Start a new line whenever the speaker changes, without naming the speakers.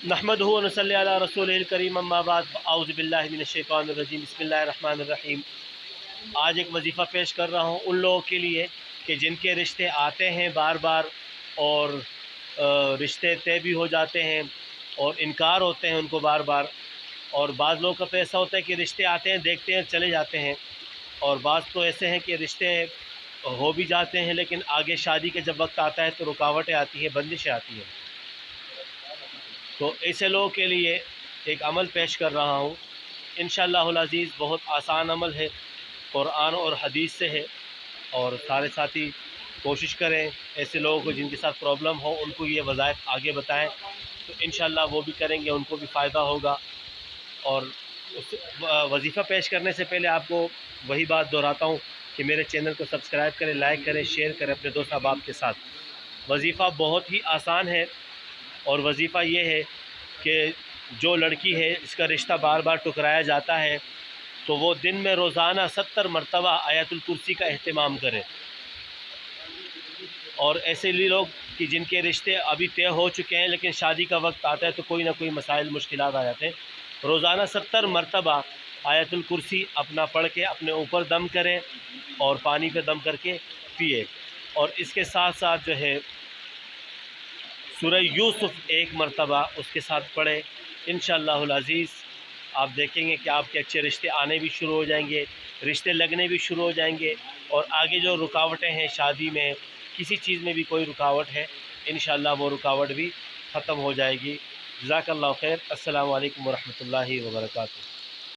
नहमदुहु व नसल्ली अला रसूलिल करीम अम्मा बाद औज़ु बिल्लाहि मिनश्शैतानिर रजीम बिस्मिल्लाहिर रहमानिर रहीम। आज एक वजीफ़ा पेश कर रहा हूँ उन लोगों के लिए कि जिनके रिश्ते आते हैं बार बार और रिश्ते तय भी हो जाते हैं और इनकार होते हैं उनको बार बार। और बाज़ लोगों का तो ऐसा होता है कि रिश्ते आते हैं, देखते हैं, चले जाते हैं, और बाज़ तो ऐसे हैं कि रिश्ते हो भी जाते हैं लेकिन आगे शादी के जब वक्त आता है तो रुकावटें आती हैं, बंदिशें आती हैं। तो ऐसे लोगों के लिए एक अमल पेश कर रहा हूँ, इंशाअल्लाहुल अज़ीज़। बहुत आसान अमल है, कुरान और हदीस से है, और सारे साथी कोशिश करें ऐसे लोगों को जिनके साथ प्रॉब्लम हो उनको ये वज़ाइफ आगे बताएं, तो इंशाअल्लाह वो भी करेंगे, उनको भी फ़ायदा होगा। और उस वजीफ़ा पेश करने से पहले आपको वही बात दोहराता हूँ कि मेरे चैनल को सब्सक्राइब करें, लाइक करें, शेयर करें अपने दोस्त अहबाब के साथ। वजीफ़ा बहुत ही आसान है, और वजीफ़ा ये है कि जो लड़की है इसका रिश्ता बार बार टुकराया जाता है तो वो दिन में रोज़ाना 70 मरतबा आयतुल कुर्सी का अहतमाम करे। और ऐसे भी लोग कि जिनके रिश्ते अभी तय हो चुके हैं लेकिन शादी का वक्त आता है तो कोई ना कोई मसाइल मुश्किलात आ जाते हैं, रोज़ाना 70 मरतबा आयतुल कुर्सी अपना पढ़ के अपने ऊपर दम करें और पानी पे दम करके पिए। और इसके साथ साथ जो है सूरह यूसुफ एक मरतबा उसके साथ पढ़े। इंशाअल्लाहुल अज़ीज़ आप देखेंगे कि आपके अच्छे रिश्ते आने भी शुरू हो जाएंगे, रिश्ते लगने भी शुरू हो जाएंगे, और आगे जो रुकावटें हैं शादी में, किसी चीज़ में भी कोई रुकावट है, इंशाअल्लाह वो रुकावट भी ख़त्म हो जाएगी। जज़ाकल्लाहु खैर। अस्सलामु अलैकुम व रहमतुल्लाहि व बरकातुहू।